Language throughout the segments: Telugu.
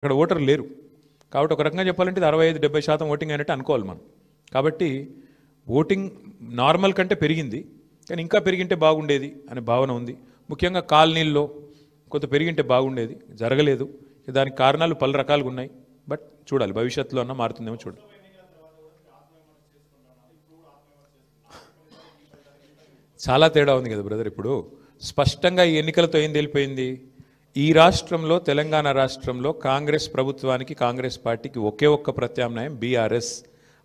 అక్కడ ఓటర్లు లేరు కాబట్టి ఒక రకంగా చెప్పాలంటే ఇది 65-70% ఓటింగ్ అయినట్టు అనుకోవాలి మనం. కాబట్టి ఓటింగ్ నార్మల్ కంటే పెరిగింది, కానీ ఇంకా పెరిగింటే బాగుండేది అనే భావన ఉంది. ముఖ్యంగా కాలనీల్లో కొంత పెరిగింటే బాగుండేది, జరగలేదు. దానికి కారణాలు పలు రకాలుగా ఉన్నాయి. బట్ చూడాలి, భవిష్యత్తులో అన్న మారుతుందేమో చూడాలి. చాలా తేడా ఉంది కదా బ్రదర్. ఇప్పుడు స్పష్టంగా ఈ ఎన్నికలతో ఏం తెలిపోయింది, ఈ రాష్ట్రంలో తెలంగాణ రాష్ట్రంలో కాంగ్రెస్ ప్రభుత్వానికి కాంగ్రెస్ పార్టీకి ఒకే ఒక్క ప్రత్యామ్నాయం బీఆర్ఎస్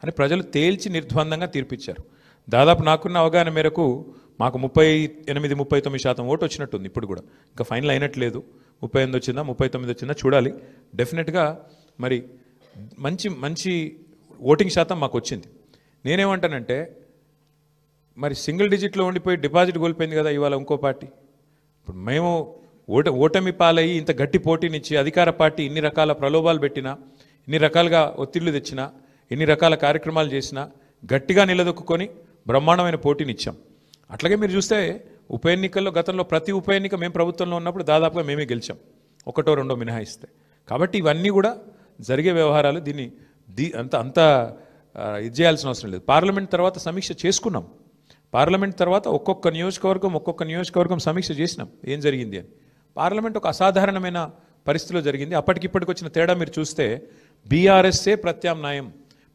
అని ప్రజలు తేల్చి నిర్ద్వందంగా తీర్పిచ్చారు. దాదాపు నాకున్న అవగాహన మేరకు మాకు 38-39% ఓటు వచ్చినట్టుంది. ఇప్పుడు కూడా ఇంకా ఫైనల్ అయినట్లేదు. 38 వచ్చిందా 39 వచ్చిందా చూడాలి. డెఫినెట్గా మరి మంచి ఓటింగ్ శాతం మాకు వచ్చింది. నేనేమంటానంటే మరి సింగిల్ డిజిట్లో ఉండిపోయి డిపాజిట్ కోల్పోయింది కదా ఇవాళ ఇంకో పార్టీ. ఇప్పుడు మేము ఓటమి పాలయ్యి ఇంత గట్టి పోటీనిచ్చి అధికార పార్టీ ఇన్ని రకాల ప్రలోభాలు పెట్టినా, ఇన్ని రకాలుగా ఒత్తిళ్లు తెచ్చినా, ఎన్ని రకాల కార్యక్రమాలు చేసినా గట్టిగా నిలదొక్కుని బ్రహ్మాండమైన పోటీనిచ్చాం. అట్లాగే మీరు చూస్తే ఉప ఎన్నికల్లో గతంలో ప్రతి ఉప ఎన్నిక మేము ప్రభుత్వంలో ఉన్నప్పుడు దాదాపుగా మేమే గెలిచాం, ఒకటో రెండో మినహాయిస్తే. కాబట్టి ఇవన్నీ కూడా జరిగే వ్యవహారాలు. దీన్ని అంత ఇది చేయాల్సిన అవసరం లేదు. పార్లమెంట్ తర్వాత సమీక్ష చేసుకున్నాం. పార్లమెంట్ తర్వాత ఒక్కొక్క నియోజకవర్గం సమీక్ష చేసినాం ఏం జరిగింది అని. పార్లమెంట్ ఒక అసాధారణమైన పరిస్థితిలో జరిగింది. అప్పటికిప్పటికి వచ్చిన తేడా మీరు చూస్తే బీఆర్ఎస్ఏ ప్రత్యామ్నాయం,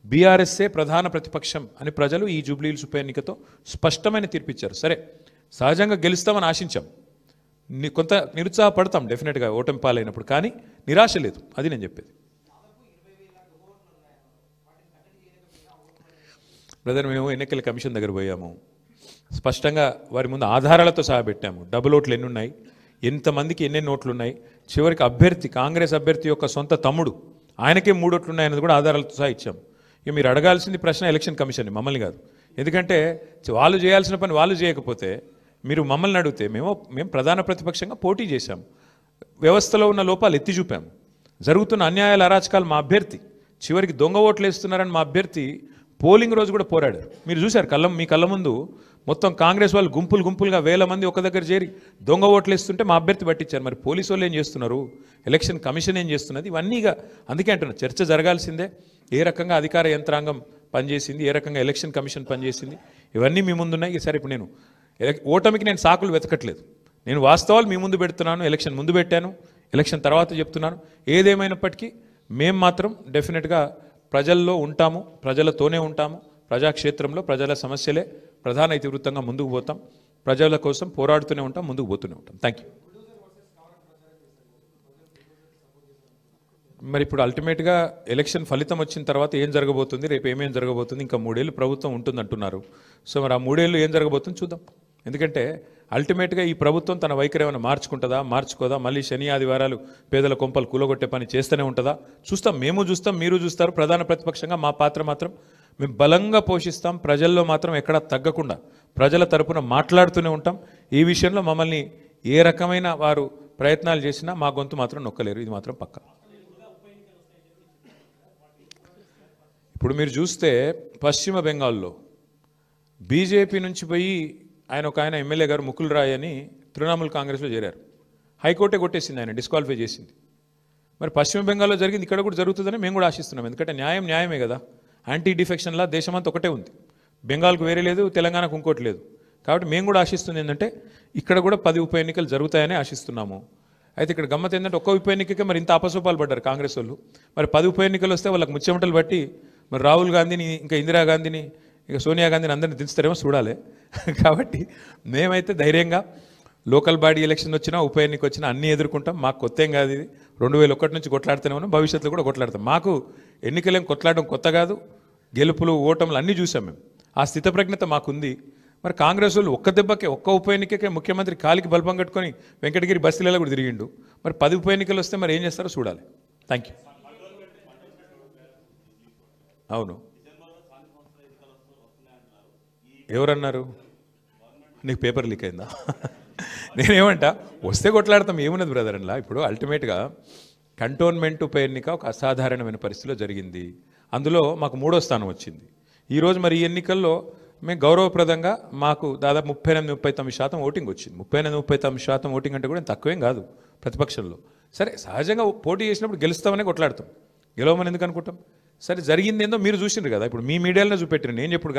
బీఆర్ఎస్ఏ ప్రధాన ప్రతిపక్షం అని ప్రజలు ఈ జూబ్లీహిల్స్ ఉప ఎన్నికతో స్పష్టమైన తీర్పిచ్చారు. సరే, సహజంగా గెలుస్తామని ఆశించాం, కొంత నిరుత్సాహపడతాం డెఫినెట్గా ఓటమి పాలైనప్పుడు, కానీ నిరాశ లేదు. అది నేను చెప్పేది. బ్రదర్, మేము ఎన్నికల కమిషన్ దగ్గర పోయాము, స్పష్టంగా వారి ముందు ఆధారాలతో సహా పెట్టాము. డబుల్ ఓట్లు ఎన్ని ఉన్నాయి, ఎంతమందికి ఎన్నెన్ని ఓట్లు ఉన్నాయి, చివరికి కాంగ్రెస్ అభ్యర్థి యొక్క సొంత తమ్ముడు ఆయనకే 3 ఓట్లు ఉన్నాయన్నది కూడా ఆధారాలతో సహా ఇచ్చాం. ఇక మీరు అడగాల్సింది ప్రశ్న ఎలక్షన్ కమిషన్ని, మమ్మల్ని కాదు. ఎందుకంటే వాళ్ళు చేయాల్సిన పని వాళ్ళు చేయకపోతే మీరు మమ్మల్ని అడిగితే మేము ప్రధాన ప్రతిపక్షంగా పోటీ చేశాము, వ్యవస్థలో ఉన్న లోపాలు ఎత్తి చూపాము, జరుగుతున్న అన్యాయాల అరాచకాలు మా అభ్యర్థి, చివరికి దొంగ ఓట్లు వేస్తున్నారని మా అభ్యర్థి పోలింగ్ రోజు కూడా పోరాడారు. మీరు చూశారు మీ కళ్ళ ముందు మొత్తం కాంగ్రెస్ వాళ్ళు గుంపులుగా 1000 మంది ఒక దగ్గర చేరి దొంగ ఓట్లు వేస్తుంటే మా అభ్యర్థి పట్టించారు. మరి పోలీసు వాళ్ళు ఏం చేస్తున్నారు, ఎలక్షన్ కమిషన్ ఏం చేస్తున్నది, ఇవన్నీగా అందుకే అంటున్నా చర్చ జరగాల్సిందే. ఏ రకంగా అధికార యంత్రాంగం పనిచేసింది, ఏ రకంగా ఎలక్షన్ కమిషన్ పనిచేసింది, ఇవన్నీ మీ ముందున్నాయి. సరే, ఇప్పుడు నేను ఓటమికి నేను సాకులు వెతకట్లేదు, నేను వాస్తవాలు మీ ముందు పెడుతున్నాను. ఎలక్షన్ ముందు పెట్టాను, ఎలక్షన్ తర్వాత చెప్తున్నాను. ఏదేమైనప్పటికీ మేము మాత్రం డెఫినెట్గా ప్రజల్లో ఉంటాము, ప్రజలతోనే ఉంటాము. ప్రజాక్షేత్రంలో ప్రజల సమస్యలే ప్రధాన ఇతివృత్తంగా ముందుకు పోతాం. ప్రజల కోసం పోరాడుతూనే ఉంటాం, ముందుకు పోతూనే ఉంటాం. Thank you. మరి ఇప్పుడు అల్టిమేట్గా ఎలక్షన్ ఫలితం వచ్చిన తర్వాత ఏం జరగబోతుంది, రేపు ఏమేం జరగబోతుంది, ఇంకా 3 ఏళ్ళు ప్రభుత్వం ఉంటుంది అంటున్నారు. సో మరి ఆ 3 ఏళ్ళు ఏం జరగబోతుంది చూద్దాం. ఎందుకంటే అల్టిమేట్గా ఈ ప్రభుత్వం తన వైఖరి ఏమైనా మార్చుకోదా, మళ్ళీ శని ఆదివారాలు పేదల కొంపలు కూలగొట్టే పని చేస్తూనే ఉంటుందా చూస్తాం. మేము చూస్తాం, మీరు చూస్తారు. ప్రధాన ప్రతిపక్షంగా మా పాత్ర మాత్రం మేము బలంగా పోషిస్తాం. ప్రజల్లో మాత్రం ఎక్కడా తగ్గకుండా ప్రజల తరపున మాట్లాడుతూనే ఉంటాం. ఈ విషయంలో మమ్మల్ని ఏ రకమైన వారు ప్రయత్నాలు చేసినా మా గొంతు మాత్రం నొక్కలేరు, ఇది మాత్రం పక్కా. ఇప్పుడు మీరు చూస్తే పశ్చిమ బెంగాల్లో బీజేపీ నుంచి పోయి ఆయన ఎమ్మెల్యే గారు ముకుల్ రాయ్ అని తృణమూల్ కాంగ్రెస్లో చేరారు. హైకోర్టే కొట్టేసింది, ఆయన డిస్క్వాలిఫై చేసింది. మరి పశ్చిమ బెంగాల్లో జరిగింది ఇక్కడ కూడా జరుగుతుందని మేము కూడా ఆశిస్తున్నాం. ఎందుకంటే న్యాయమే కదా. యాంటీ డిఫెక్షన్లా దేశమంతా ఒకటే ఉంది, బెంగాల్కు వేరే లేదు, తెలంగాణకు ఇంకోటి లేదు. కాబట్టి మేము కూడా ఆశిస్తుంది ఏంటంటే ఇక్కడ కూడా 10 ఉప ఎన్నికలు జరుగుతాయని ఆశిస్తున్నాము. అయితే ఇక్కడ గమ్మత్ ఏంటంటే ఒక్క ఉప ఎన్నికకే మరి ఇంత అపసోపాలు పడ్డారు కాంగ్రెస్ వాళ్ళు. మరి 10 ఉప ఎన్నికలు వస్తే వాళ్ళకి ముచ్చెమటలు బట్టి మరి రాహుల్ గాంధీని, ఇంకా ఇందిరాగాంధీని, ఇక సోనియా గాంధీని అందరిని దించుతారేమో చూడాలి. కాబట్టి మేమైతే ధైర్యంగా లోకల్ బాడీ ఎలక్షన్ వచ్చినా ఉప ఎన్నిక వచ్చినా అన్నీ ఎదుర్కొంటాం. మాకు కొత్త ఏం కాదు, ఇది 2001 నుంచి కొట్లాడుతూనే ఉన్నాం, భవిష్యత్తులో కూడా కొట్లాడతాం. మాకు ఎన్నికలేం కొట్లాడడం కొత్త కాదు, గెలుపులు ఓటములు అన్నీ చూసాం మేము. ఆ స్థితప్రజ్ఞత మాకుంది. మరి కాంగ్రెస్ వాళ్ళు ఒక్క ఉప ఎన్నికకే ముఖ్యమంత్రి కాలికి బల్బం కట్టుకొని వెంకటగిరి బస్తీలలో కూడా తిరిగిండు. మరి 10 ఉప ఎన్నికలు వస్తే మరి ఏం చేస్తారో చూడాలి. Thank you. అవును, ఎవరన్నారు? నీకు పేపర్ లీక్ అయిందా? నేనేమంటా, వస్తే కొట్లాడతాం, ఏమున్నది బ్రదర్ అలా. ఇప్పుడు అల్టిమేట్గా కంటోన్మెంట్ ఉప ఎన్నిక ఒక అసాధారణమైన పరిస్థితిలో జరిగింది. అందులో మాకు 3వ స్థానం వచ్చింది. ఈరోజు మరి ఈ ఎన్నికల్లో మేము గౌరవప్రదంగా మాకు దాదాపు 38-39% ఓటింగ్ వచ్చింది. 38-39% ఓటింగ్ అంటే కూడా తక్కువేం కాదు ప్రతిపక్షంలో. సరే సహజంగా పోటీ చేసినప్పుడు గెలుస్తామని కొట్లాడతాం, గెలవమని ఎందుకు అనుకుంటాం? సరే జరిగింది ఏందో మీరు చూసిండ్రు కదా, ఇప్పుడు మీ మీడియాలోనే చూపెట్టారు, నేను చెప్పుడు కాదు.